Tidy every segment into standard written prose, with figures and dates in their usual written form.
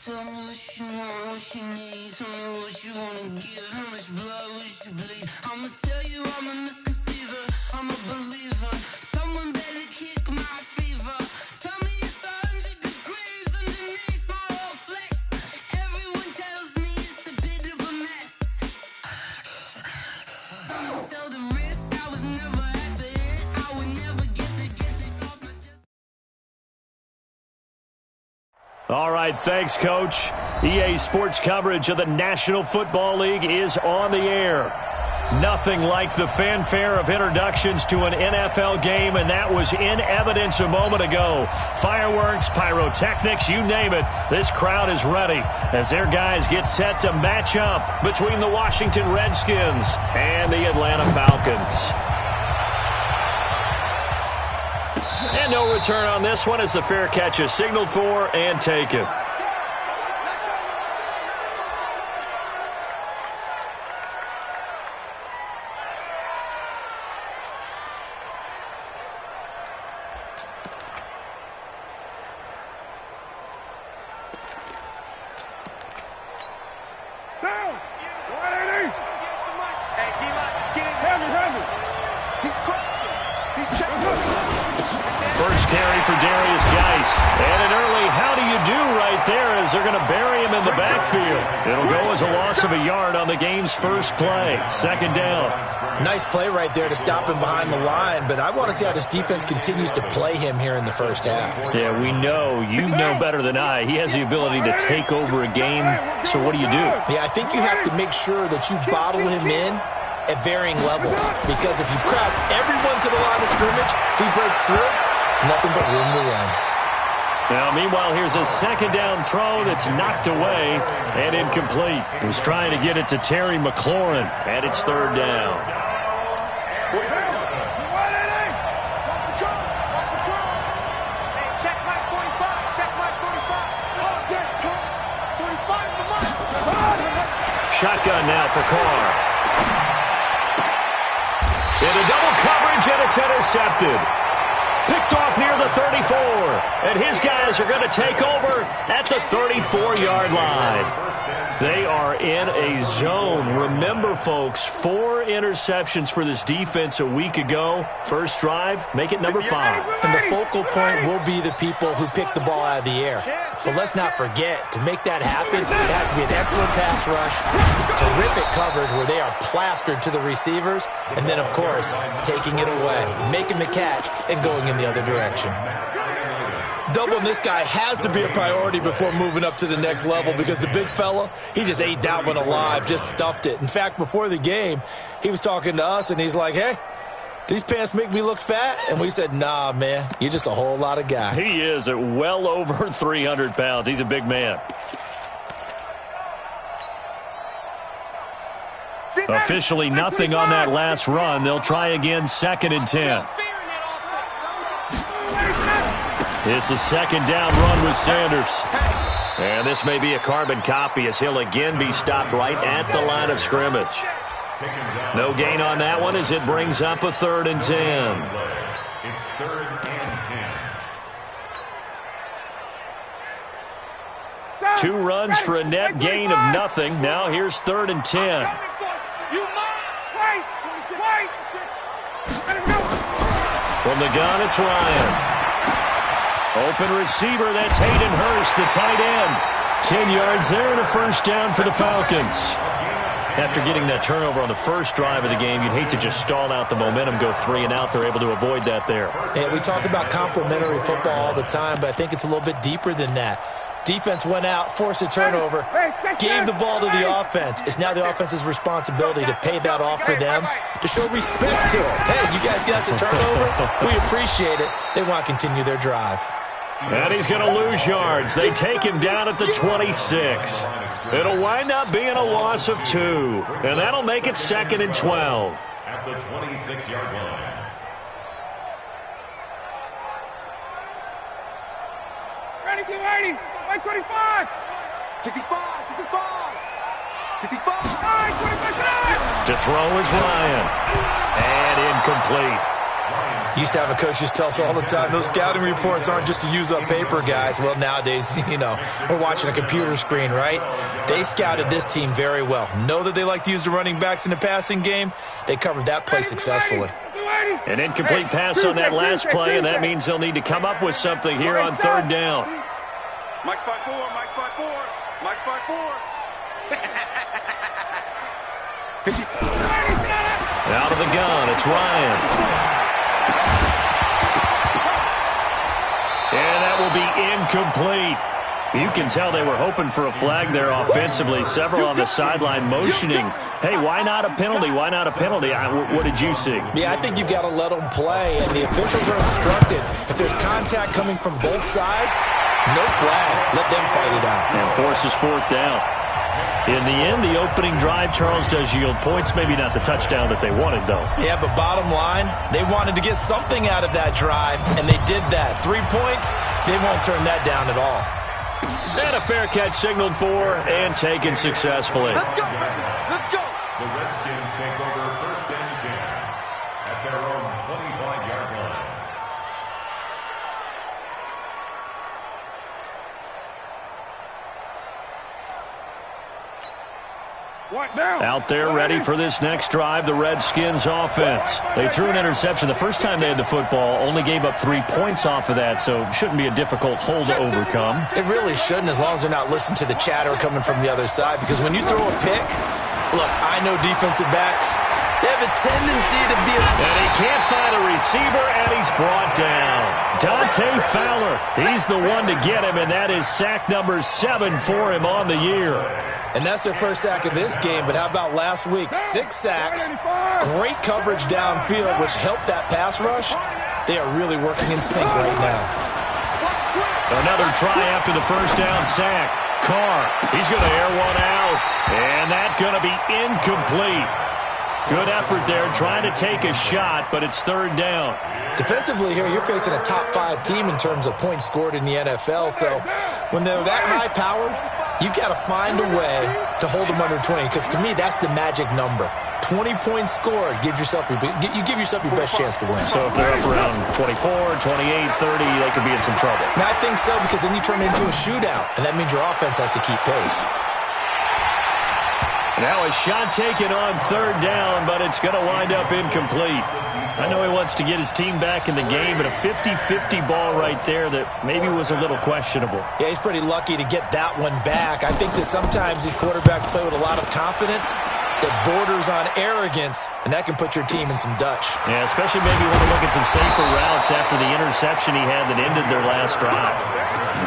Tell me what you want, what you need. Tell me what you wanna give. How much blood would you bleed? I'ma tell you I'm a misconceiver. I'm a believer. Someone better kick my fever. Tell me it's 100 degrees underneath my whole flesh. Everyone tells me it's a bit of a mess. I'ma tell the risk I was never at the end. I would never get this off my chest. All right, thanks, Coach. EA Sports coverage of the National Football League is on the air. Nothing like the fanfare of introductions to an NFL game, and that was in evidence a moment ago. Fireworks, pyrotechnics, you name it. This crowd is ready as their guys get set to match up between the Washington Redskins and the Atlanta Falcons. And no return on this one as the fair catch is signaled for and taken. First carry for Darius Geis. And an early how do you do right there as they're going to bury him in the backfield. It'll go as a loss of a yard on the game's first play. Second down. Nice play right there to stop him behind the line, but I want to see how this defense continues to play him here in the first half. Yeah, we know. You know better than I. He has the ability to take over a game. So what do you do? Yeah, I think you have to make sure that you bottle him in at varying levels, because if you crowd everyone to the line of scrimmage, if he breaks through, it's nothing but room to run. Now, meanwhile, here's a second down throw that's knocked away and incomplete. He was trying to get it to Terry McLaurin, and it's third down. Shotgun now for Carr. Into double coverage, and it's intercepted. Picked off near the 34. And his guys are going to take over at the 34-yard line. They are in a zone. Remember, folks, 4 interceptions for this defense a week ago. First drive, make it number 5. And the focal point will be the people who pick the ball out of the air. But let's not forget, to make that happen, it has to be an excellent pass rush, terrific coverage where they are plastered to the receivers, and then, of course, taking it away, making the catch, and going in the other direction. Doubling this guy has to be a priority before moving up to the next level, because the big fella, he just ate that one alive, just stuffed it. In fact, before the game, he was talking to us, and he's like, hey, these pants make me look fat? And we said, nah, man, you're just a whole lot of guy. He is at well over 300 pounds. He's a big man. Officially nothing on that last run. They'll try again, 2nd and 10. It's a second down run with Sanders. And this may be a carbon copy as he'll again be stopped right at the line of scrimmage. No gain on that one as it brings up a 3rd and 10. It's 3rd and 10. 2 runs for a net gain of nothing. Now here's 3rd and 10. From the gun, it's Ryan. Open receiver, that's Hayden Hurst, the tight end. 10 yards there and a first down for the Falcons. After getting that turnover on the first drive of the game, you'd hate to just stall out the momentum, go 3 and out. They're able to avoid that there. Yeah, we talk about complementary football all the time, but I think it's a little bit deeper than that. Defense went out, forced a turnover, gave the ball to the offense. It's now the offense's responsibility to pay that off for them, to show respect to them. Hey, you guys got a turnover? We appreciate it. They want to continue their drive. And he's going to lose yards. They take him down at the 26. It'll wind up being a loss of 2. And that'll make it 2nd and 12. At the 26-yard line. Ready, get ready. 125. 65, 65. 65. 25. To throw is Ryan. And incomplete. Used to have a coach just tell us all the time, those scouting reports aren't just to use up paper, guys. Well, nowadays, we're watching a computer screen, right? They scouted this team very well. Know that they like to use the running backs in the passing game. They covered that play successfully. An incomplete pass on that last play, and that means they'll need to come up with something here on third down. Mike 5-4, Mike 5-4, Mike 5-4. Out of the gun, it's Ryan. And that will be incomplete. You can tell they were hoping for a flag there offensively. Several on the sideline motioning, hey, why not a penalty? Why not a penalty? What did you see? Yeah, I think you've got to let them play, and the officials are instructed. If there's contact coming from both sides, no flag. Let them fight it out. And forces fourth down. In the end, the opening drive, Charles, does yield points. Maybe not the touchdown that they wanted, though. Yeah, but bottom line, they wanted to get something out of that drive, and they did that. 3 points, they won't turn that down at all. And a fair catch signaled for and taken successfully. Let's go, baby. Let's go. The Redskins take over first and 10 at their own 25-yard line. Out there ready for this next drive, the Redskins offense. They threw an interception the first time they had the football, only gave up 3 points off of that, so shouldn't be a difficult hole to overcome. It really shouldn't, as long as they're not listening to the chatter coming from the other side, because when you throw a pick, look, I know defensive backs, they have a tendency to be... And he can't find a receiver, and he's brought down. Dante Fowler, he's the one to get him, and that is sack number 7 for him on the year. And that's their first sack of this game, but how about last week? 6 sacks, great coverage downfield, which helped that pass rush. They are really working in sync right now. Another try after the first down sack. Carr, he's going to air one out, and that's going to be incomplete. Good effort there, trying to take a shot, but it's third down. Defensively here, you're facing a top 5 team in terms of points scored in the NFL, so when they're that high-powered, you've got to find a way to hold them under 20, because to me, that's the magic number. 20 points scored, you give yourself your best chance to win. So if they're up around 24, 28, 30, they could be in some trouble. And I think so, because then you turn it into a shootout, and that means your offense has to keep pace. Now a shot taken on third down, but it's going to wind up incomplete. I know he wants to get his team back in the game, but a 50-50 ball right there that maybe was a little questionable. Yeah, he's pretty lucky to get that one back. I think that sometimes these quarterbacks play with a lot of confidence that borders on arrogance, and that can put your team in some Dutch. Yeah, especially maybe want to look at some safer routes after the interception he had that ended their last drive.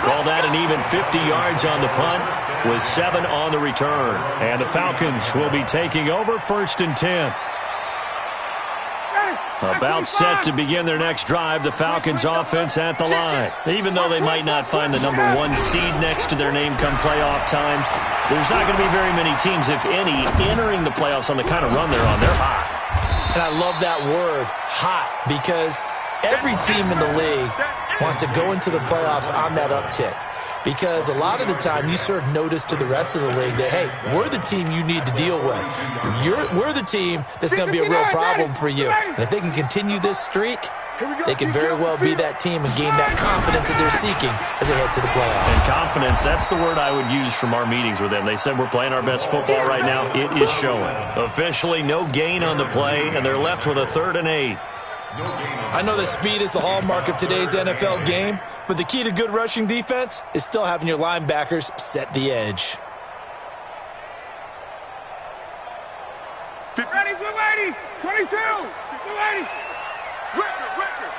Call that an even 50 yards on the punt with 7 on the return. And the Falcons will be taking over first and 10. About set to begin their next drive, the Falcons offense at the line. Even though they might not find the number 1 seed next to their name come playoff time, there's not going to be very many teams, if any, entering the playoffs on the kind of run they're on. They're hot. And I love that word, hot, because every team in the league wants to go into the playoffs on that uptick. Because a lot of the time you serve notice to the rest of the league that, hey, we're the team you need to deal with. We're the team that's going to be a real problem for you. And if they can continue this streak, they can very well be that team and gain that confidence that they're seeking as they head to the playoffs. And confidence, that's the word I would use from our meetings with them. They said we're playing our best football right now. It is showing. Officially, no gain on the play, and they're left with a 3rd and 8. I know that speed is the hallmark of today's NFL game, but the key to good rushing defense is still having your linebackers set the edge. Ready, blue 80, 22, blue 80. Record.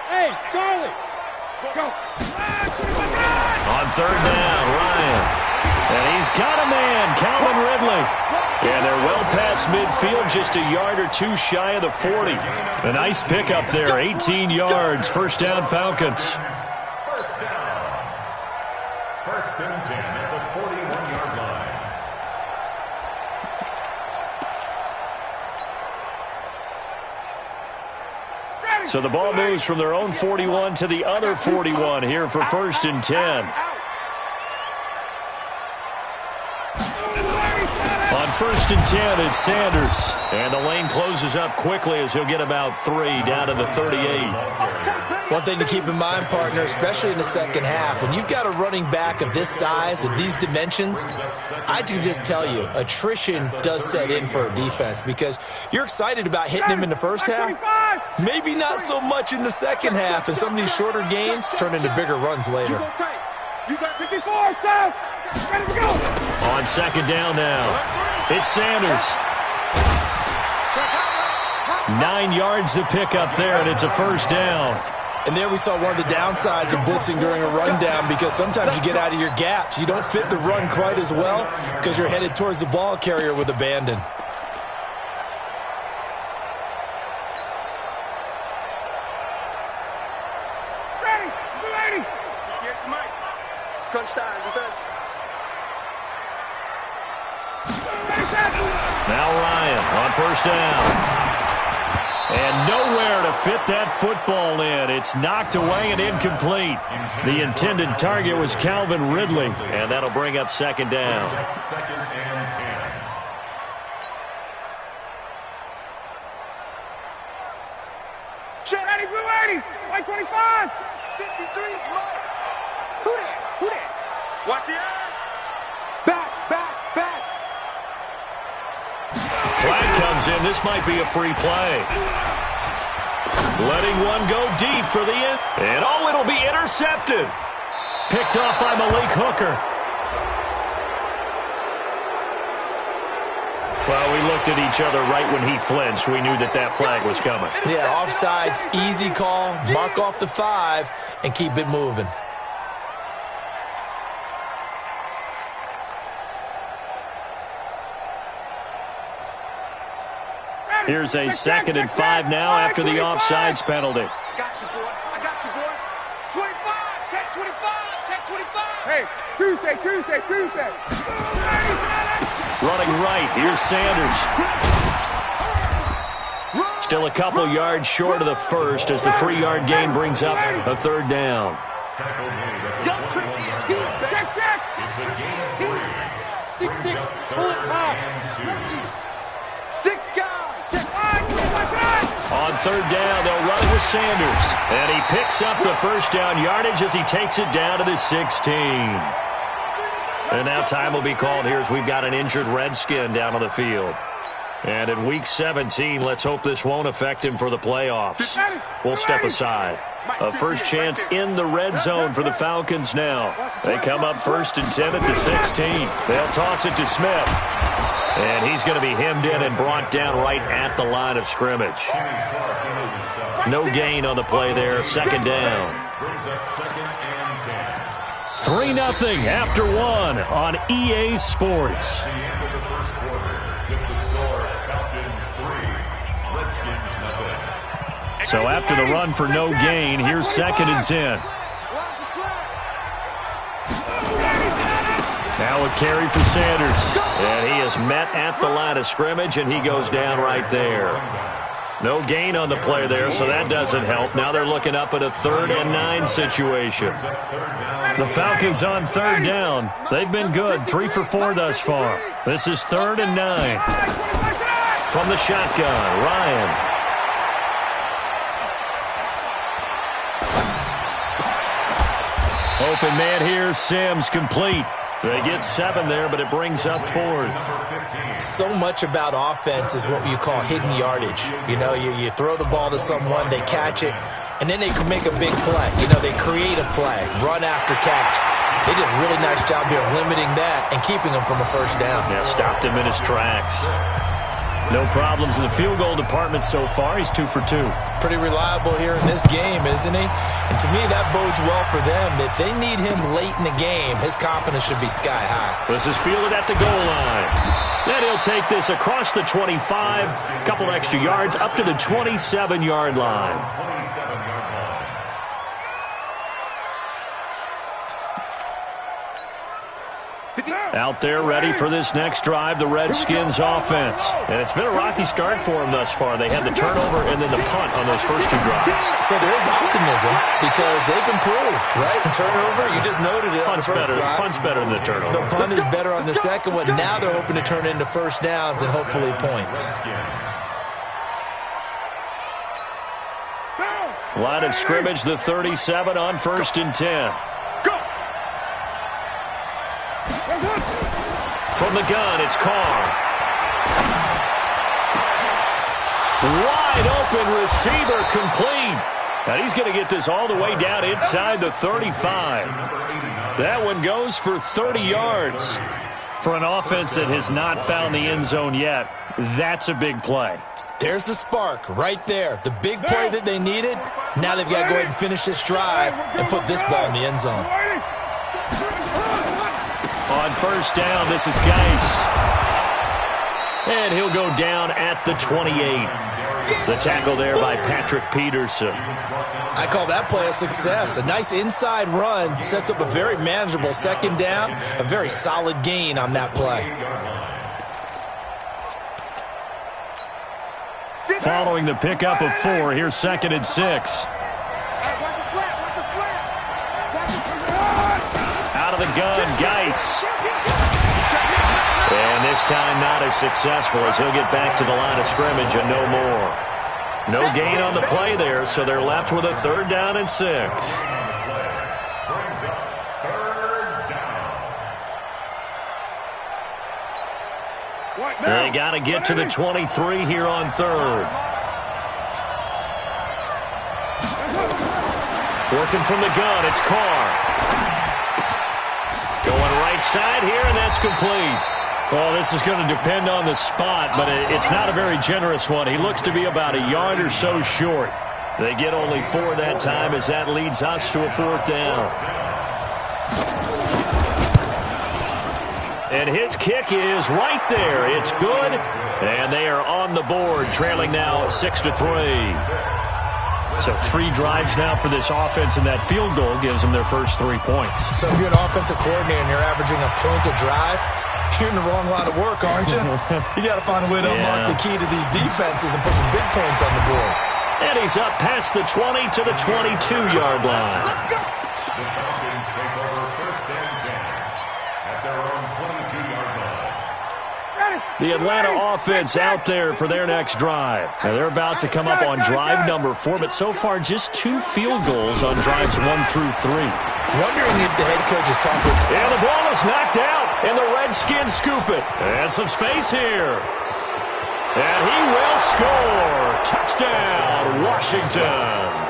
Hey, Charlie, go. On third down, Ryan. And he's got a man, Calvin Ridley. And they're well past midfield, just a yard or 2 shy of the 40. A nice pickup there, 18 yards. First down, Falcons. First down. First and 10 at the 41-yard line. So the ball moves from their own 41 to the other 41 here for first and 10. On first and 10, it's Sanders. And the lane closes up quickly as he'll get about 3 down to the 38. One thing to keep in mind, partner, especially in the second half, when you've got a running back of this size, of these dimensions, I can just tell you, attrition does set in for a defense because you're excited about hitting him in the first half. Maybe not so much in the second half, and some of these shorter gains turn into bigger runs later. You got 54, Tom. Ready to go. On second down now, it's Sanders. 9 yards to pick up there, and it's a first down. And there we saw one of the downsides of blitzing during a rundown because sometimes you get out of your gaps. You don't fit the run quite as well because you're headed towards the ball carrier with abandon. Ready. Ready. Get the mic. Crunch time, defense. Now Ryan on first down. And nowhere to fit that football in. It's knocked away and incomplete. The intended target was Calvin Ridley, and that'll bring up second down. Second and 10. Ready, blue 80. White 25. 53 is mine. Who that? Who that? Watch the eye. Back. Flag comes in. This might be a free play. Letting one go deep for the end. And it'll be intercepted. Picked off by Malik Hooker. Well, we looked at each other right when he flinched. We knew that flag was coming. Yeah, offsides, easy call, mark off the 5, and keep it moving. Here's a second and 5 now after the offsides penalty. I got you, boy. 25. Check 25. Check 25. Hey, Tuesday. Running right, here's Sanders. Still a couple yards short of the first as the 3-yard gain brings up a third down. Tackle made at the 21-yard line. Check. It's a gain of 3. 6-6. Pull it high. 6 guys. Check. On third down, they'll run it with Sanders. And he picks up the first down yardage as he takes it down to the 16. And now time will be called here as we've got an injured Redskin down on the field. And in Week 17, let's hope this won't affect him for the playoffs. We'll step aside. A first chance in the red zone for the Falcons now. They come up first and 10 at the 16. They'll toss it to Smith. And he's going to be hemmed in and brought down right at the line of scrimmage. No gain on the play there. Second down. Brings up second and 10. 3-0 after 1 on EA Sports. The end of the first quarter. Just the score, Falcons 3, Redskins 0. So after the run for no gain, here's second and 10. Now a carry for Sanders. And he is met at the line of scrimmage, and he goes down right there. No gain on the play there, so that doesn't help. Now they're looking up at a 3rd and 9 situation. The Falcons on third down. They've been good, 3 for 4 thus far. This is 3rd and 9. From the shotgun, Ryan. Open man here, Sims complete. They get 7 there, but it brings up 4th. So much about offense is what you call hidden yardage. You know, you throw the ball to someone, they catch it, and then they can make a big play. You know, they create a play, run after catch. They did a really nice job here of limiting that and keeping him from a first down. Yeah, stopped him in his tracks. No problems in the field goal department so far. He's 2 for 2. Pretty reliable here in this game, isn't he? And to me, that bodes well for them. If they need him late in the game, his confidence should be sky high. This is fielded at the goal line. Then he'll take this across the 25, a couple extra yards, up to the 27-yard line. 27-yard line. Out there ready for this nenext drive, the Redskins offense. And it's been a rocky start for them thus far. They had the turnover and then the punt on those first two drives. So there is optimism because they've improved, right? Turnover, you just noted it. Punt's better than the turnover. The punt is better on the second one. Now they're hoping to turn into first downs and hopefully points. Line of scrimmage, the 37 on 1st and 10. From the gun, it's Carr. Wide open receiver complete. And he's going to get this all the way down inside the 35. That one goes for 30 yards. For an offense that has not found the end zone yet, that's a big play. There's the spark right there. The big play that they needed. Now they've got to go ahead and finish this drive and put this ball in the end zone. On first down, this is Geis. And he'll go down at the 28. The tackle there by Patrick Peterson. I call that play a success. A nice inside run sets up a very manageable second down. A very solid gain on that play. Following the pickup of 4, here's 2nd and 6. Out of the gun, Geis. And this time not as successful as he'll get back to the line of scrimmage and no more. No gain on the play there, so they're left with a 3rd down and 6. They got to get to the 23 here on 3rd. Working from the gun, it's Carr. Going right side here, and that's complete. Well, this is going to depend on the spot, but it's not a very generous one. He looks to be about a yard or so short. They get only 4 that time as that leads us to a 4th down. And his kick is right there. It's good, and they are on the board, trailing now 6-3. So 3 drives now for this offense, and that field goal gives them their first 3 points. So if you're an offensive coordinator and you're averaging a point a drive, you're in the wrong line of work, aren't you? You got to find a way to unlock the key to these defenses and put some big points on the board. And he's up past the 20 to the 22-yard line. The Falcons take over 1st and 10 at their own 22-yard line. The Atlanta offense out there for their next drive. Now they're about to come up on drive number 4, but so far just 2 field goals on drives 1 through 3. Wondering if the head coach is talking. And the ball is knocked out, and the Redskins scoop it. And some space here. And he will score. Touchdown, Washington.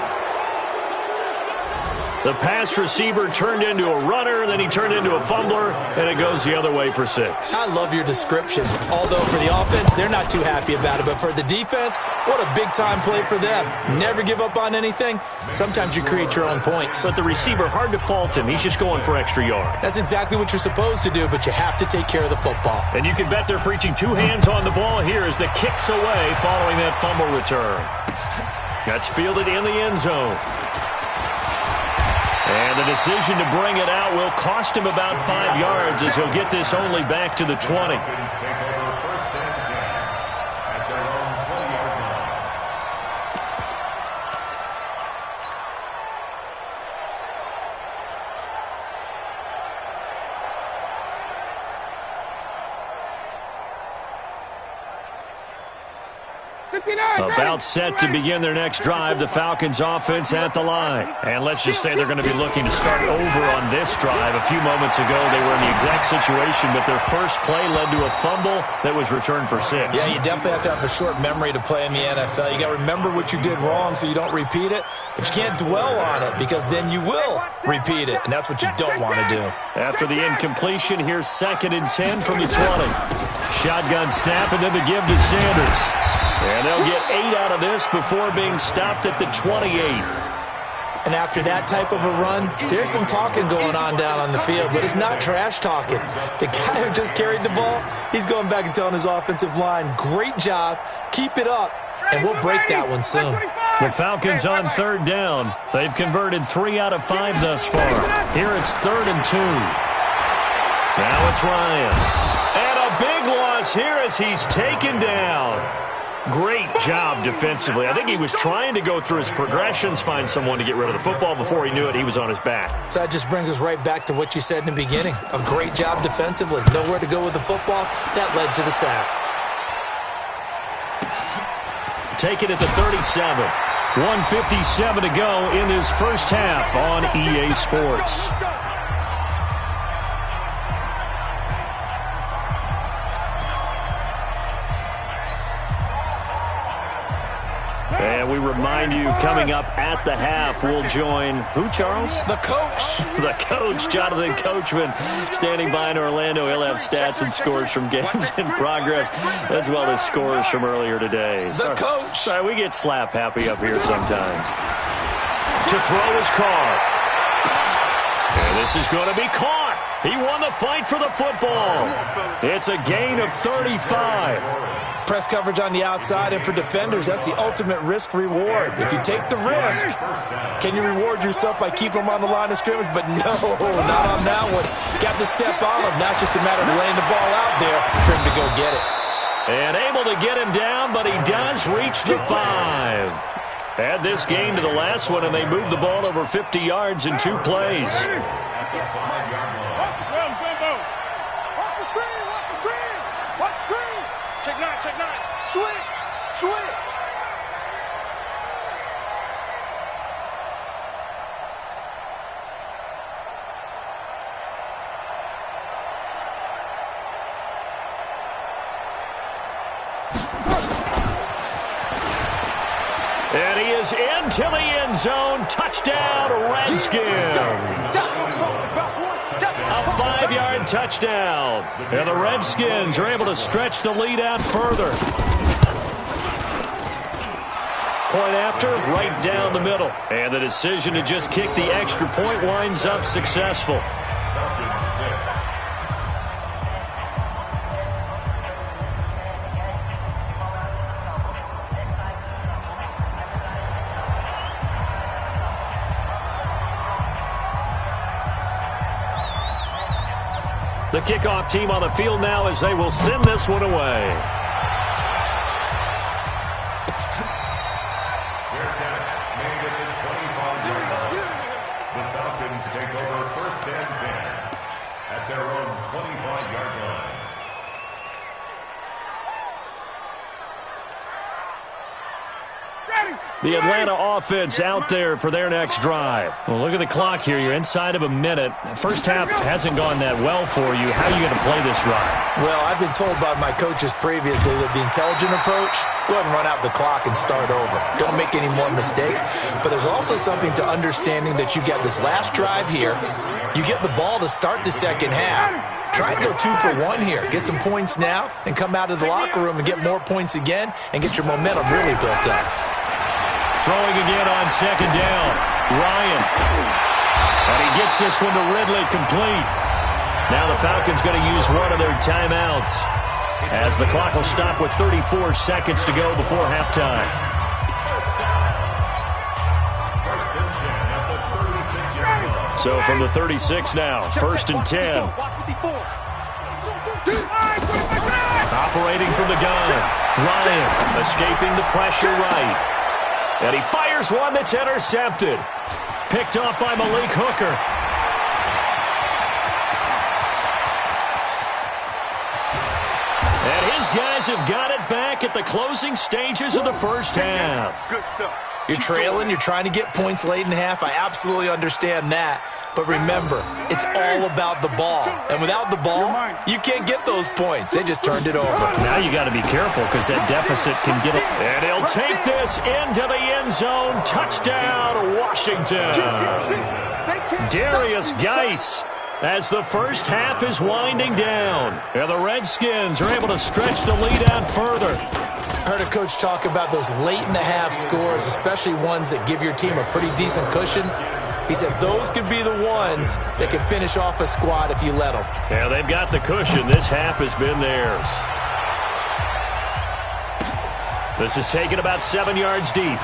The pass receiver turned into a runner, then he turned into a fumbler, and it goes the other way for 6. I love your description. Although for the offense, they're not too happy about it. But for the defense, what a big-time play for them. Never give up on anything. Sometimes you create your own points. But the receiver, hard to fault him. He's just going for extra yard. That's exactly what you're supposed to do, but you have to take care of the football. And you can bet they're preaching 2 hands on the ball here as the kick's away following that fumble return. That's fielded in the end zone. And the decision to bring it out will cost him about 5 yards as he'll get this only back to the 20. About set to begin their next drive, the Falcons offense at the line. And let's just say they're going to be looking to start over on this drive. A few moments ago, they were in the exact situation, but their first play led to a fumble that was returned for 6. Yeah, you definitely have to have a short memory to play in the NFL. You got to remember what you did wrong so you don't repeat it, but you can't dwell on it because then you will repeat it, and that's what you don't want to do. After the incompletion, here's 2nd and 10 from the 20. Shotgun snap, and then the give to Sanders. And they'll get 8 out of this before being stopped at the 28. And after that type of a run, there's some talking going on down on the field, but it's not trash talking. The guy who just carried the ball, he's going back and telling his offensive line, great job, keep it up, and we'll break that one soon. The Falcons on 3rd down. They've converted 3 out of 5 thus far. Here it's 3rd and 2. Now it's Ryan. And a big loss here as he's taken down. Great job defensively. I think he was trying to go through his progressions, find someone to get rid of the football. Before he knew it, he was on his back. So that just brings us right back to what you said in the beginning. A great job defensively. Nowhere to go with the football. That led to the sack. Take it at the 37. 1:57 to go in this first half on EA Sports. And we remind you, coming up at the half, we'll join who, Charles? The coach. The coach, Jonathan Coachman, standing by in Orlando. He'll have stats and scores from games in progress, as well as scores from earlier today. The coach. Sorry, we get slap happy up here sometimes. To throw his car. And this is going to be caught. He won the fight for the football. It's a gain of 35. Press coverage on the outside, and for defenders, that's the ultimate risk-reward. If you take the risk, can you reward yourself by keeping them on the line of scrimmage? But no, not on that one. Got the step on him, not just a matter of laying the ball out there for him to go get it. And able to get him down, but he does reach the 5. Add this gain to the last one, and they move the ball over 50 yards in 2 plays. Check 9. Switch. And he is into the end zone. Touchdown, Redskins. A 5-yard touchdown. And the Redskins are able to stretch the lead out further. Point after, right down the middle. And the decision to just kick the extra point winds up successful. The kickoff team on the field now as they will send this one away. Their catch made at the 25-yard line. The Falcons take over 1st and 10 at their own 25-yard line. The Atlanta offense out there for their next drive. Well, look at the clock here. You're inside of a minute. First half hasn't gone that well for you. How are you going to play this drive? Well, I've been told by my coaches previously that the intelligent approach, go ahead and run out the clock and start over. Don't make any more mistakes. But there's also something to understanding that you get this last drive here. You get the ball to start the second half. Try and go 2 for 1 here. Get some points now and come out of the locker room and get more points again and get your momentum really built up. Throwing again on second down. Ryan. And he gets this one to Ridley complete. Now the Falcons going to use one of their timeouts as the clock will stop with 34 seconds to go before halftime. So from the 36 now, 1st and 10. Operating from the gun. Ryan escaping the pressure right. And he fires one that's intercepted. Picked off by Malik Hooker. And his guys have got it back at the closing stages of the first half. Good stuff. You're trailing. You're trying to get points late in the half. I absolutely understand that. But remember, it's all about the ball. And without the ball, you can't get those points. They just turned it over. Now you got to be careful because that deficit can get it. And he'll take this into the end zone. Touchdown, Washington. Darius Geis as the first half is winding down. And the Redskins are able to stretch the lead out further. I heard a coach talk about those late-in-the-half scores, especially ones that give your team a pretty decent cushion. He said those could be the ones that can finish off a squad if you let them. Yeah, they've got the cushion. This half has been theirs. This is taken about 7 yards deep.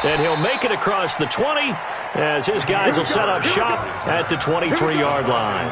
And he'll make it across the 20 as his guys will set up shop at the 23-yard line.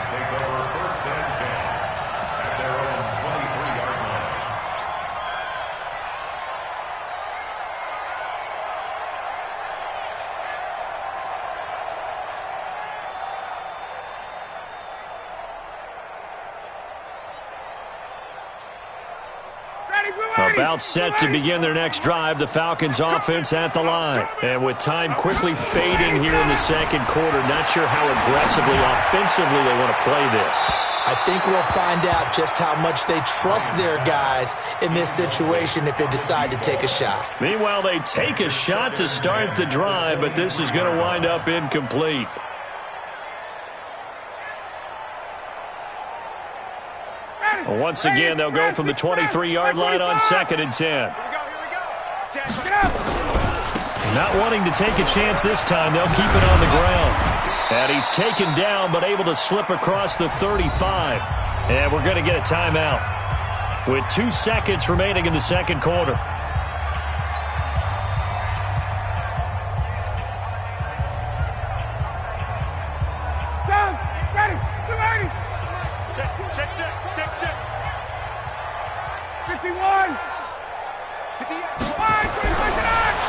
About set to begin their next drive, the Falcons offense at the line. And with time quickly fading here in the second quarter, not sure how aggressively, offensively they want to play this. I think we'll find out just how much they trust their guys in this situation if they decide to take a shot. Meanwhile, they take a shot to start the drive, but this is going to wind up incomplete. Once again, they'll go from the 23-yard line on 2nd and 10. Not wanting to take a chance this time, they'll keep it on the ground. And he's taken down, but able to slip across the 35. And we're going to get a timeout with 2 seconds remaining in the second quarter.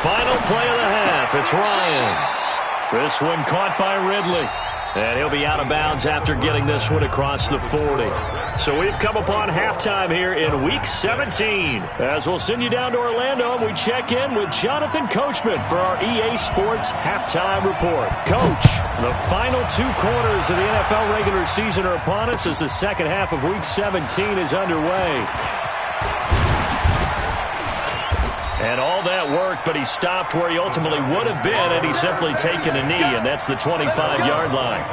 Final play of the half. It's Ryan. This one caught by Ridley. And he'll be out of bounds after getting this one across the 40. So we've come upon halftime here in Week 17. As we'll send you down to Orlando, and we check in with Jonathan Coachman for our EA Sports Halftime Report. Coach, the final 2 quarters of the NFL regular season are upon us as the second half of Week 17 is underway. And all that worked, but he stopped where he ultimately would have been had he simply taken a knee, and that's the 25-yard line.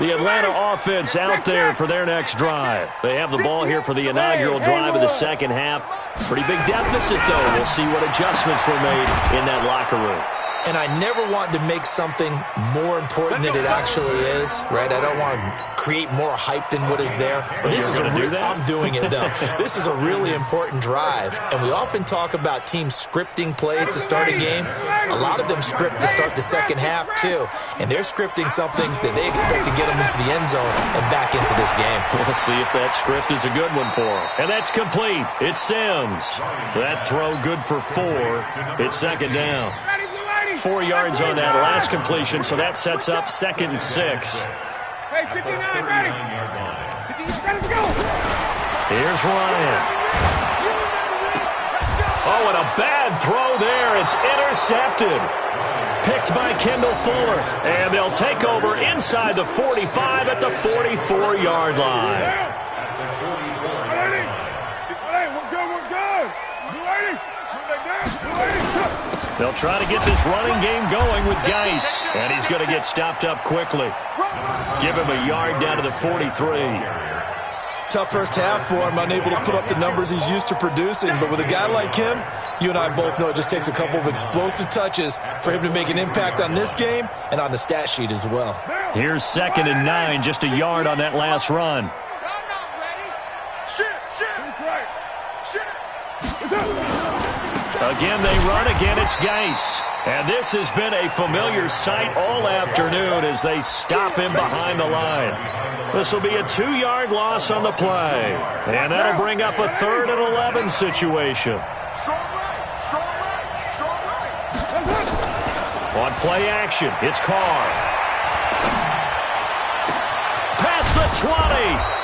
The Atlanta offense out there for their next drive. They have the ball here for the inaugural drive of the second half. Pretty big deficit, though. We'll see what adjustments were made in that locker room. And I never want to make something more important than it actually is, right? I don't want to create more hype than what is there. But this is I'm doing it, though. This is a really important drive. And we often talk about teams scripting plays to start a game. A lot of them script to start the second half, too. And they're scripting something that they expect to get them into the end zone and back into this game. We'll see if that script is a good one for them. And that's complete. It's Sims. That throw good for 4. It's second down. 4 yards on that last completion, so that sets up 2nd and 6. Hey, 59, ready? Let's go. Here's Ryan. Oh, and a bad throw there. It's intercepted. Picked by Kendall Fuller. And they'll take over inside the 45 at the 44-yard line. They'll try to get this running game going with Geis. And he's going to get stopped up quickly. Give him a yard down to the 43. Tough first half for him, unable to put up the numbers he's used to producing. But with a guy like him, you and I both know it just takes a couple of explosive touches for him to make an impact on this game and on the stat sheet as well. Here's 2nd and 9, just a yard on that last run. Again, they run. Again, it's Geis. And this has been a familiar sight all afternoon as they stop him behind the line. This will be a 2-yard loss on the play. And that'll bring up a 3rd and 11 situation. On play action, it's Carr. Past the 20.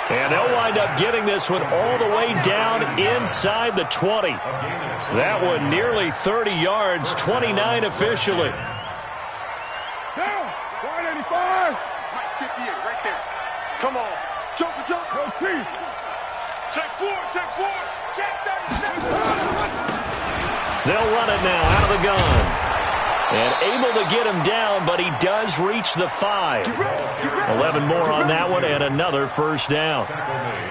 And they'll wind up getting this one all the way down inside the 20. That one nearly 30 yards, 29 officially. Down, 185. 58, right there. Come on. Jump. Go team. Check 4. Check 37. They'll run it now out of the gun. And able to get him down, but he does reach the 5. 11 more on that one, and another first down.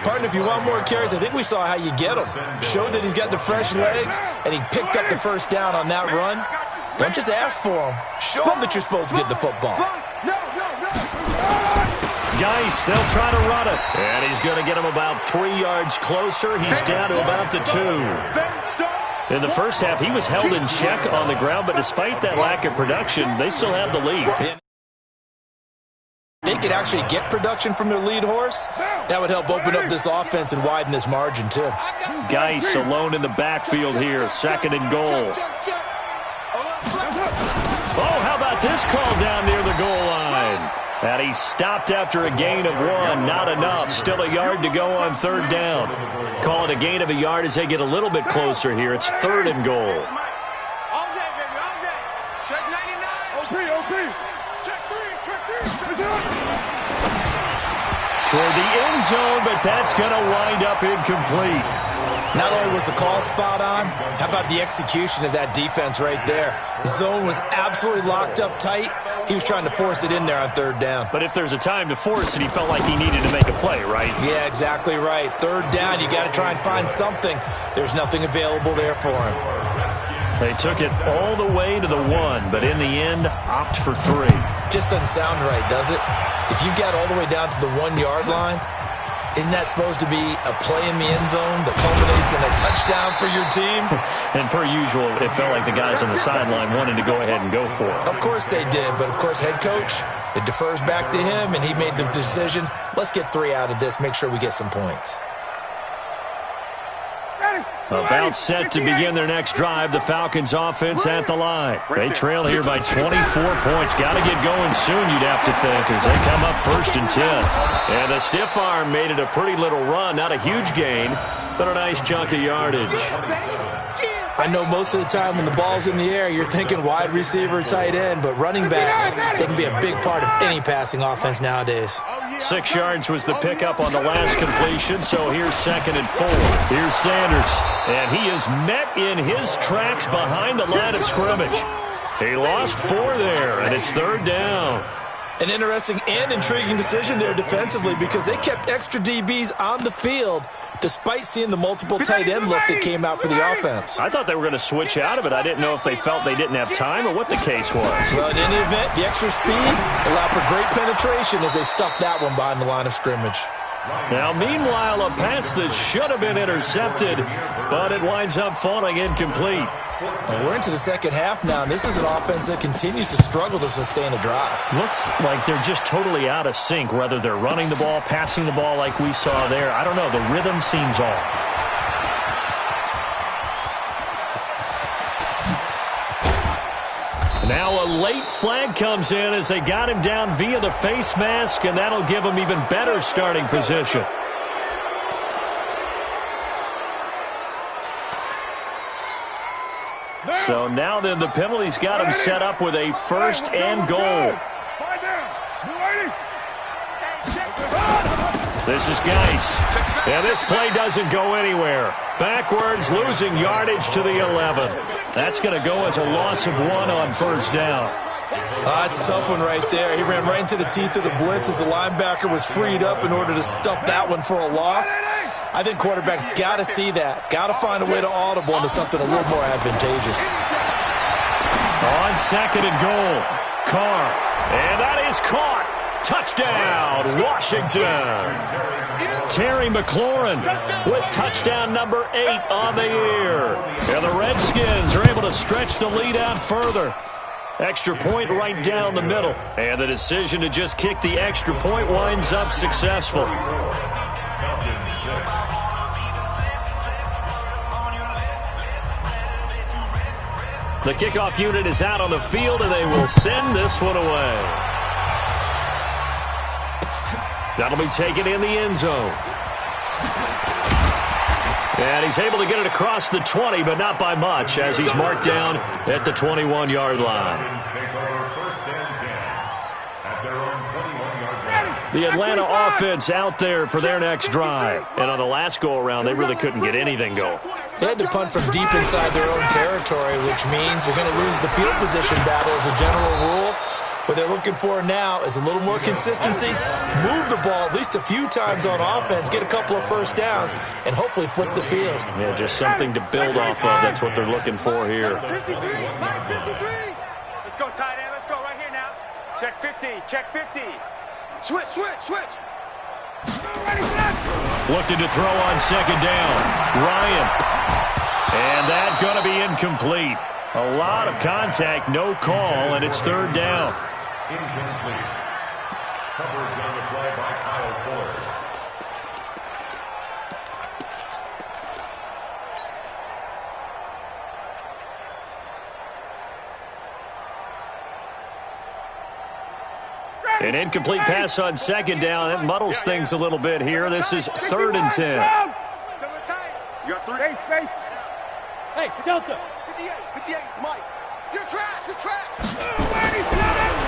Partner, if you want more carries, I think we saw how you get him. Showed that he's got the fresh legs, and he picked up the first down on that run. Don't just ask for him. Show him that you're supposed to get the football. Geis, they'll try to run it. And he's going to get him about 3 yards closer. He's down to about the 2. In the first half, he was held in check on the ground, but despite that lack of production, they still have the lead. They could actually get production from their lead horse. That would help open up this offense and widen this margin, too. Geis alone in the backfield here, 2nd and goal. Oh, how about this call down near the goal line? And he stopped after a gain of 1. Not enough. Still a yard to go on 3rd down. Call it a gain of a yard as they get a little bit closer here. It's 3rd and goal. All day, baby, all day. Check 99. OP. Check 3. Toward the end zone, but that's going to wind up incomplete. Not only was the call spot on, how about the execution of that defense right there? The zone was absolutely locked up tight. He was trying to force it in there on 3rd down. But if there's a time to force it, he felt like he needed to make a play, right? Yeah, exactly right. 3rd down, you got to try and find something. There's nothing available there for him. They took it all the way to the 1, but in the end, opt for 3. Just doesn't sound right, does it? If you got all the way down to the 1-yard line, isn't that supposed to be a play in the end zone that culminates in a touchdown for your team? And per usual, it felt like the guys on the sideline wanted to go ahead and go for it. Of course they did, but of course head coach, it defers back to him, and he made the decision, let's get 3 out of this, make sure we get some points. About set to begin their next drive, the Falcons offense at the line. They trail here by 24 points. Got to get going soon, you'd have to think, as they come up 1st and 10. And the stiff arm made it a pretty little run. Not a huge gain, but a nice chunk of yardage. I know most of the time when the ball's in the air, you're thinking wide receiver, tight end, but running backs, they can be a big part of any passing offense nowadays. 6 yards was the pickup on the last completion, so here's 2nd and 4. Here's Sanders, and he is met in his tracks behind the line of scrimmage. He lost 4 there, and it's 3rd down. An interesting and intriguing decision there defensively because they kept extra DBs on the field despite seeing the multiple tight end look that came out for the offense. I thought they were going to switch out of it. I didn't know if they felt they didn't have time or what the case was. Well, in any event, the extra speed allowed for great penetration as they stuffed that one behind the line of scrimmage. Now, meanwhile, a pass that should have been intercepted, but it winds up falling incomplete. And we're into the 2nd half now, and this is an offense that continues to struggle to sustain a drive. Looks like they're just totally out of sync, whether they're running the ball, passing the ball like we saw there. I don't know. The rhythm seems off. Now a late flag comes in as they got him down via the face mask, and that'll give him even better starting position. So now then the penalty's got him set up with a 1st and goal. This is Geis. And this play doesn't go anywhere. Backwards, losing yardage to the 11. That's going to go as a loss of 1 on 1st down. That's a tough one right there. He ran right into the teeth of the blitz as the linebacker was freed up in order to stuff that one for a loss. I think quarterbacks got to see that. Got to find a way to audible into something a little more advantageous. On 2nd and goal, Carr. And that is caught. Touchdown, Washington. Terry McLaurin with touchdown number 8 on the year. And the Redskins are able to stretch the lead out further. Extra point right down the middle. And the decision to just kick the extra point winds up successful. The kickoff unit is out on the field, and they will send this one away. That'll be taken in the end zone. And he's able to get it across the 20, but not by much, as he's marked down at the 21-yard line. The Atlanta offense out there for their next drive. And on the last go-around, they really couldn't get anything going. They had to punt from deep inside their own territory, which means they're going to lose the field position battle as a general rule. What they're looking for now is a little more consistency, move the ball at least a few times on offense, get a couple of first downs, and hopefully flip the field. Yeah, just something to build off of. That's what they're looking for here. 53. Let's go, tight end. Let's go right here now. Check 50. Check 50. Switch. Looking to throw on 2nd down. Ryan. And that's going to be incomplete. A lot of contact, no call, and it's third down. Incomplete. Coverage on the play by Kyle Ford. An incomplete pass on second down. It muddles things a little bit here. This is 3rd and 10. You got 3. Space. Hey, Delta. 58, it's Mike. Good track.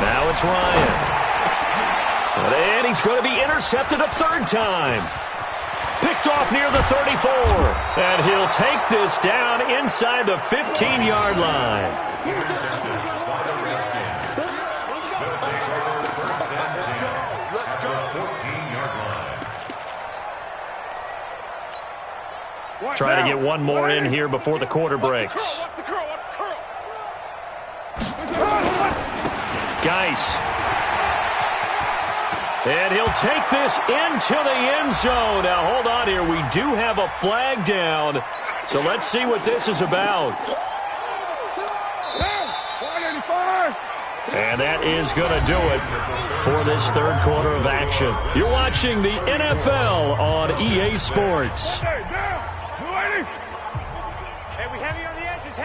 Now it's Ryan. And he's going to be intercepted a 3rd time. Picked off near the 34. And he'll take this down inside the 15-yard line. Intercepted by the Redskins. They'll take over first and 10 at the 14-yard line. Try to get one more in here before the quarter breaks. Geis. And he'll take this into the end zone. Now, hold on here. We do have a flag down. So let's see what this is about. And that is going to do it for this third quarter of action. You're watching the NFL on EA Sports. Hey, we heavy on the edges.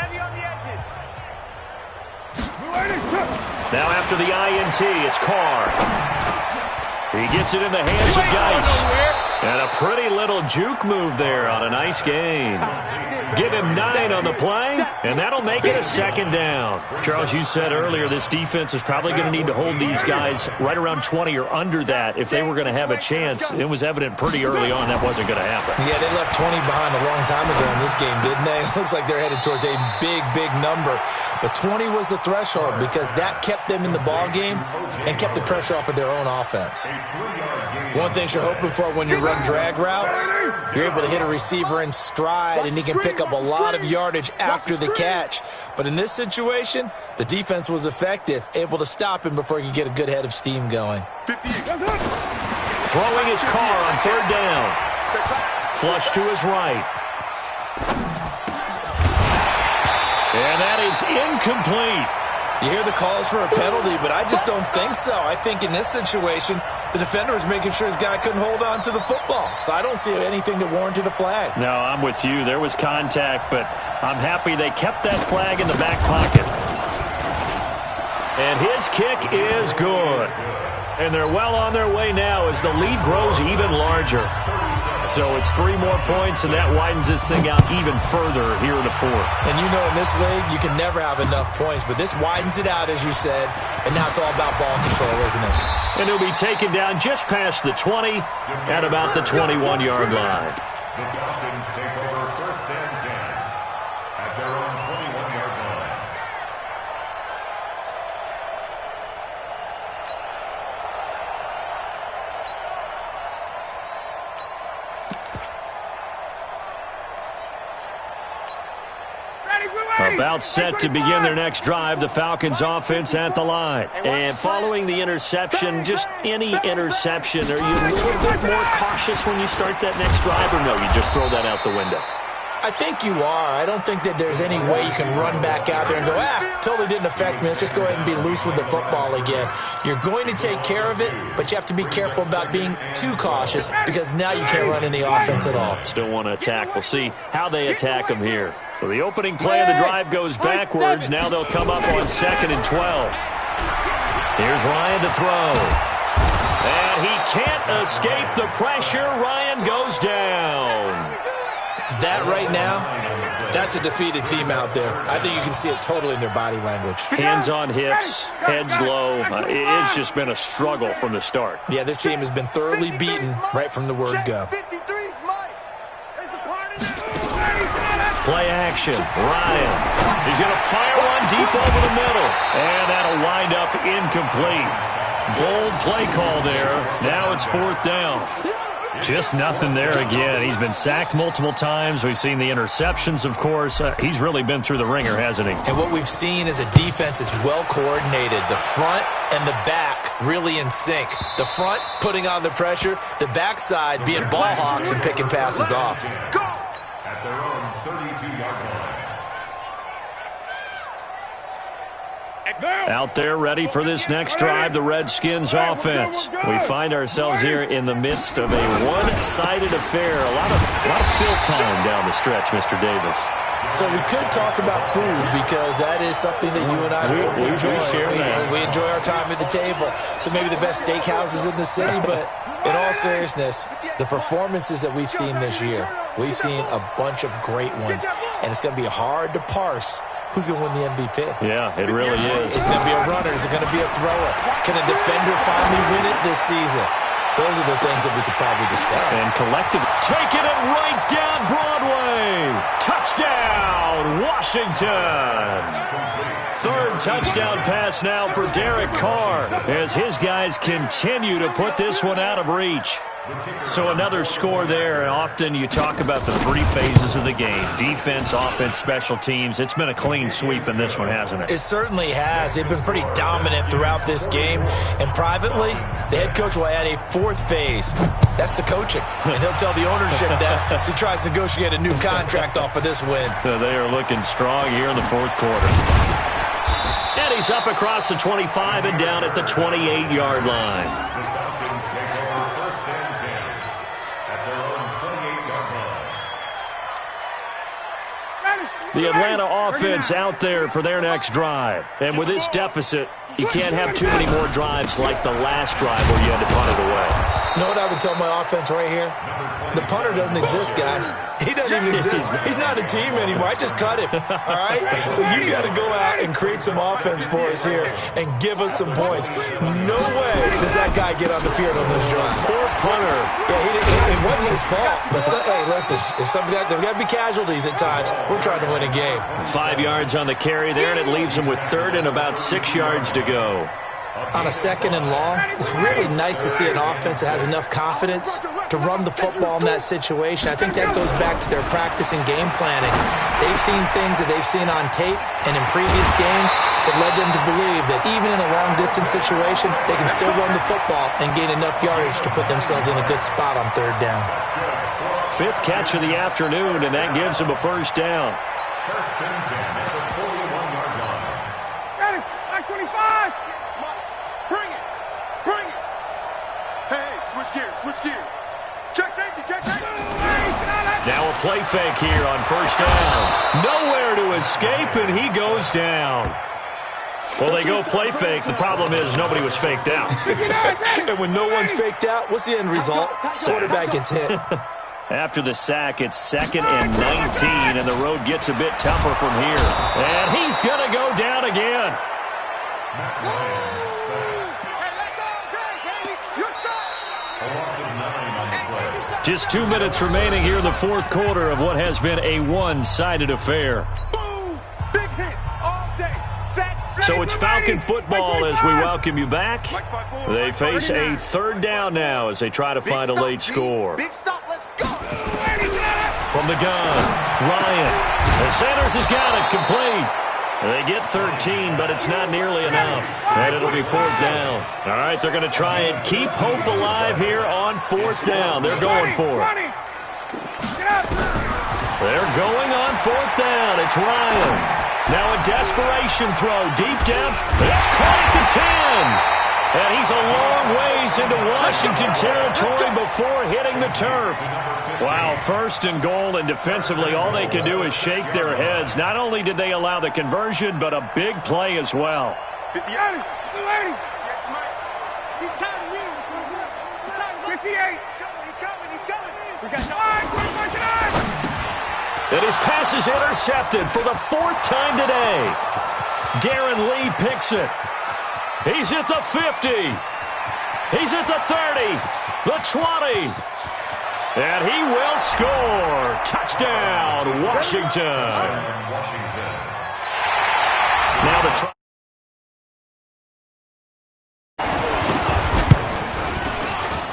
Now after the INT, it's Carr. He gets it in the hands of Geis. And a pretty little juke move there on a nice gain. Give him 9 on the play, and that'll make it a 2nd down. Charles, you said earlier this defense is probably going to need to hold these guys right around 20 or under that if they were going to have a chance. It was evident pretty early on that wasn't going to happen. Yeah, they left 20 behind a long time ago in this game, didn't they? It looks like they're headed towards a big, big number. But 20 was the threshold because that kept them in the ball game and kept the pressure off of their own offense. One thing you're hoping for when you run drag routes, you're able to hit a receiver in stride and he can pick up a lot of yardage after the catch. But in this situation, the defense was effective, able to stop him before he could get a good head of steam going. Throwing his Carr on 3rd down. Flush to his right. And that is incomplete. You hear the calls for a penalty, but I just don't think so. I think in this situation, the defender was making sure his guy couldn't hold on to the football. So I don't see anything that warranted a flag. No, I'm with you. There was contact, but I'm happy they kept that flag in the back pocket. And his kick is good. And they're well on their way now as the lead grows even larger. So it's 3 more points, and that widens this thing out even further here in the 4th. And you know in this league, you can never have enough points, but this widens it out, as you said, and now it's all about ball control, isn't it? And he'll be taken down just past the 20 at about the 21-yard line. The Falcons take over first and 10 at their own 21-yard line. About set to begin their next drive, the Falcons offense at the line. And following the interception, just any interception, are you a little bit more cautious when you start that next drive, or no, you just throw that out the window? I think you are. I don't think that there's any way you can run back out there and go, totally didn't affect me. Let's just go ahead and be loose with the football again. You're going to take care of it, but you have to be careful about being too cautious because now you can't run any offense at all. Still want to attack. We'll see how they attack them here. So the opening play of the drive goes backwards. Now they'll come up on 2nd and 12. Here's Ryan to throw. And he can't escape the pressure. Ryan goes down. That right now, that's a defeated team out there. I think you can see it totally in their body language. Hands on hips, heads low. It's just been a struggle from the start. Yeah, this team has been thoroughly beaten right from the word go. Play action. Ryan. He's going to fire one deep over the middle. And that'll wind up incomplete. Bold play call there. Now it's 4th down. Just nothing there again. He's been sacked multiple times. We've seen the interceptions, of course. He's really been through the ringer, hasn't he? And what we've seen is a defense that's well coordinated. The front and the back really in sync. The front putting on the pressure. The backside being ball hawks and picking passes off. At their own 32-yard line. Out there ready for this next drive, the Redskins offense. We find ourselves here in the midst of a one-sided affair. A lot of fill time down the stretch, Mr. Davis. So we could talk about food because that is something that you and I really enjoy. We enjoy our time at the table. So maybe the best steakhouses in the city, but in all seriousness, the performances that we've seen this year, we've seen a bunch of great ones, and it's going to be hard to parse who's going to win the MVP. Yeah, it really is. It's going to be a runner. Is it going to be a thrower? Can a defender finally win it this season? Those are the things that we could probably discuss. And collective, taking it right down Broadway. Touchdown, Washington. Third touchdown pass now for Derek Carr as his guys continue to put this one out of reach. So another score there. Often you talk about the three phases of the game: defense, offense, special teams. It's been a clean sweep in this one, hasn't it? It certainly has. They've been pretty dominant throughout this game. And privately, the head coach will add a fourth phase. That's the coaching. And he'll tell the ownership that as he tries to negotiate a new contract off of this win. They are looking strong here in the fourth quarter. And he's up across the 25 and down at the 28-yard line. The Atlanta offense out there for their next drive. And with this deficit, you can't have too many more drives like the last drive where you had to punt it away. You know what I would tell my offense right here? The punter doesn't exist, guys. He doesn't even exist. He's not a team anymore. I just cut him, all right? So you got to go out and create some offense for us here and give us some points. No way does that guy get on the field on this drive. Poor punter. Yeah, it wasn't his fault. But hey, listen, there's got to be casualties at times. We're trying to win a game. 5 yards on the carry there, and it leaves him with third and about 6 yards to go. On a second and long, it's really nice to see an offense that has enough confidence to run the football in that situation. I think that goes back to their practice and game planning. They've seen things that they've seen on tape and in previous games that led them to believe that even in a long-distance situation, they can still run the football and gain enough yardage to put themselves in a good spot on third down. Fifth catch of the afternoon, and that gives him a first down. First and 10 at the 41-yard line. Got it. Like 25. Bring it. Bring it. Hey, switch gears. Check safety. Now a play fake here on first down. Nowhere to escape, and he goes down. Well, they go play fake. The problem is nobody was faked out. And when no one's faked out, what's the end result? Quarterback gets hit. After the sack, it's 2nd and 19, and the road gets a bit tougher from here. And he's going to go down again. Just 2 minutes remaining here in the fourth quarter of what has been a one-sided affair. Big hit all day. So it's Falcon football as we welcome you back. They face a third down now as they try to find a late score. Big stop, let's go. From the gun, Ryan. And Sanders has got it complete. They get 13, but it's not nearly enough. And it'll be fourth down. All right, they're going to try and keep hope alive here on fourth down. They're going for it. They're going on fourth down. It's Ryan. Now a desperation throw deep down. It's caught at the 10. And he's a long ways into Washington territory before hitting the turf. Wow, first and goal, and defensively all they can do is shake their heads. Not only did they allow the conversion, but a big play as well. 58. He's coming. We got And his pass is intercepted for the fourth time today. Darren Lee picks it. He's at the 50. He's at the 30. The 20. And he will score. Touchdown, Washington. Now the try.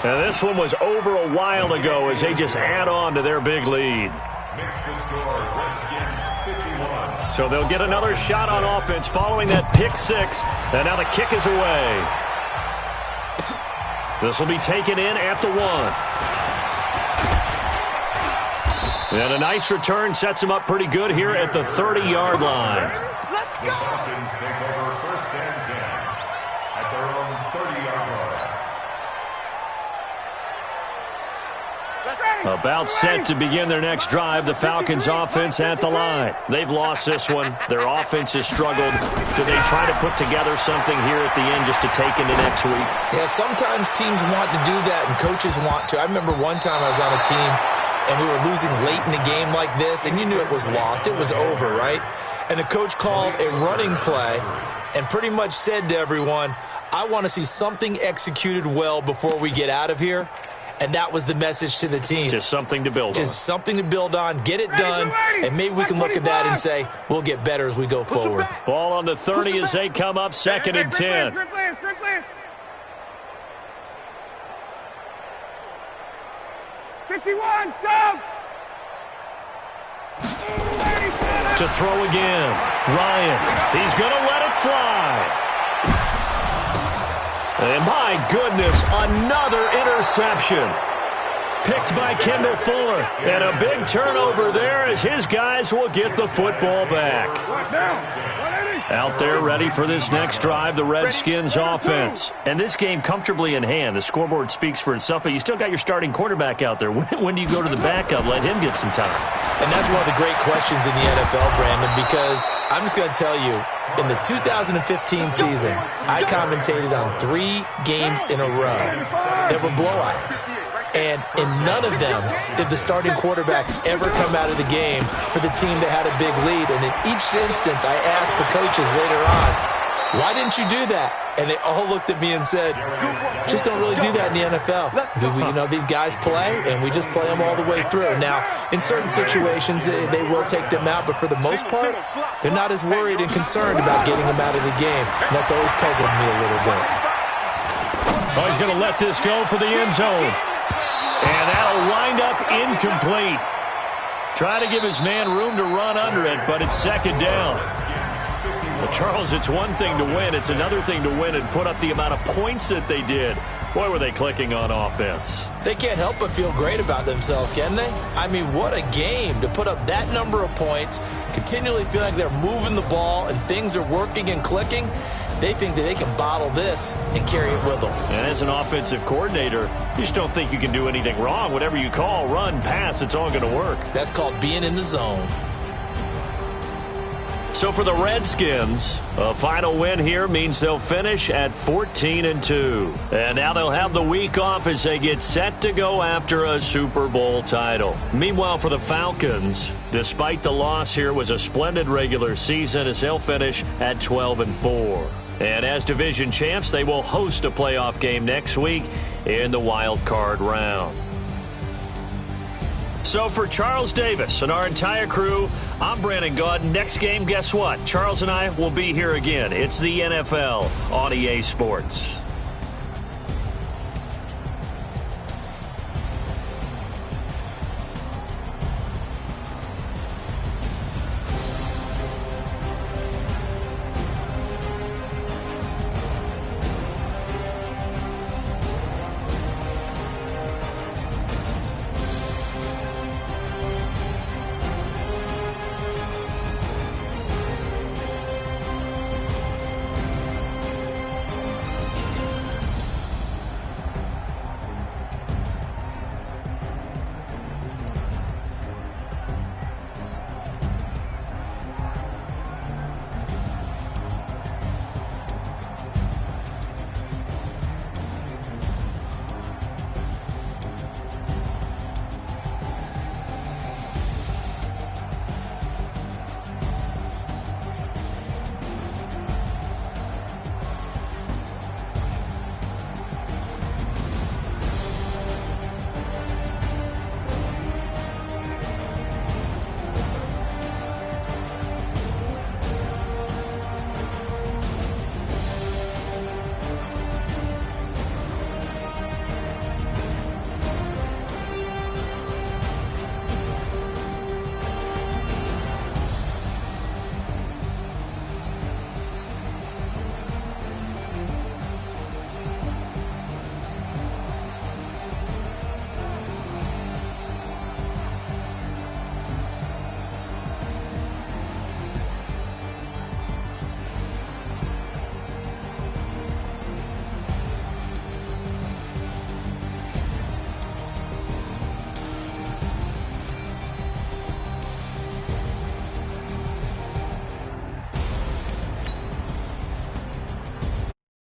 And this one was over a while ago as they just add on to their big lead. Makes the score, Redskins 51. So they'll get another shot on offense following that pick six. And now the kick is away. This will be taken in at the 1. And a nice return sets him up pretty good here at the 30-yard line. Let's The Falcons take over first and About set to begin their next drive, the Falcons offense at the line. They've lost this one. Their offense has struggled. Do they try to put together something here at the end just to take into next week? Yeah, sometimes teams want to do that and coaches want to. I remember one time I was on a team and we were losing late in the game like this, and you knew it was lost. It was over, right? And the coach called a running play and pretty much said to everyone, I want to see something executed well before we get out of here. And that was the message to the team. Just something to build on. Just something to build on, get it done, and maybe we can look at that and say, we'll get better as we go forward. Ball on the 30 as they come up, 2nd and 10. 51, sub! To throw again. Ryan, he's going to let it fly. And my goodness, another interception. Picked by Kendall Fuller. And a big turnover there as his guys will get the football back. Out there ready for this next drive, the Redskins offense. And this game comfortably in hand. The scoreboard speaks for itself, but you still got your starting quarterback out there. When do you go to the backup? Let him get some time. And that's one of the great questions in the NFL, Brandon, because I'm just going to tell you, in the 2015 season, I commentated on 3 games in a row that were blowouts. And in none of them did the starting quarterback ever come out of the game for the team that had a big lead. And in each instance, I asked the coaches later on, why didn't you do that? And they all looked at me and said, just don't really do that in the NFL. You know, these guys play, and we just play them all the way through. Now, in certain situations, they will take them out, but for the most part, they're not as worried and concerned about getting them out of the game. And that's always puzzled me a little bit. Oh, he's going to let this go for the end zone. And that'll wind up incomplete. Trying to give his man room to run under it, but it's 2nd down. Well, Charles, it's one thing to win. It's another thing to win and put up the amount of points that they did. Boy, were they clicking on offense. They can't help but feel great about themselves, can they? I mean, what a game to put up that number of points, continually feel like they're moving the ball and things are working and clicking. They think that they can bottle this and carry it with them. And as an offensive coordinator, you just don't think you can do anything wrong. Whatever you call, run, pass, it's all going to work. That's called being in the zone. So for the Redskins, a final win here means they'll finish at 14-2. And now they'll have the week off as they get set to go after a Super Bowl title. Meanwhile, for the Falcons, despite the loss here, was a splendid regular season as they'll finish at 12-4. And as division champs, they will host a playoff game next week in the wild card round. So for Charles Davis and our entire crew, I'm Brandon Gaud. Next game, guess what? Charles and I will be here again. It's the NFL on EA Sports.